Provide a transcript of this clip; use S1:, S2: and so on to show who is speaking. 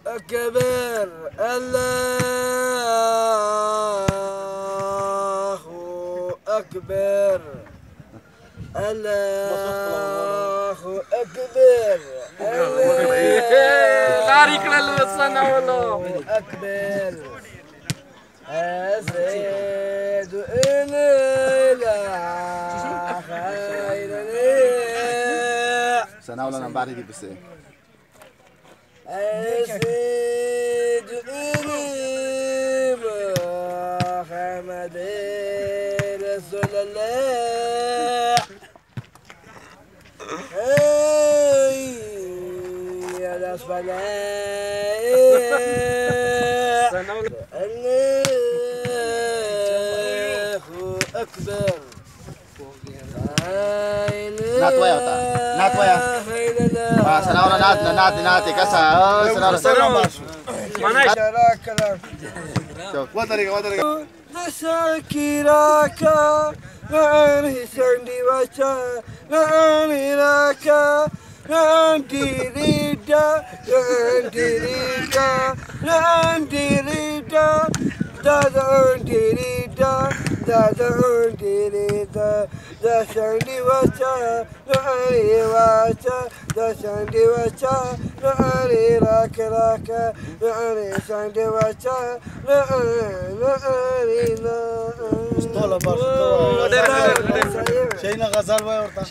S1: أكبر الله أكبر الله أكبر الله أكبر أزيد إن لا خير لي
S2: سنة ولا أنا بعد دي بس إيه
S1: أزيد إني محمد رسول الله يا الصلاة الله أكبر
S2: ناتويا ناتويا سنة ولا ناتي كسا سنة
S1: ما
S2: وطريقة
S1: نساكيراك نعني سندي وشا نعني راكا نعني ريدا نعني ريدا نعني ريدا دادا نعني ريدا دادا نعني ريدا دا سندي وشا نعني وشا دا سندي وشا نعني راكا راكا نعني سندي وشا نعني
S3: شينا غزال ويورتا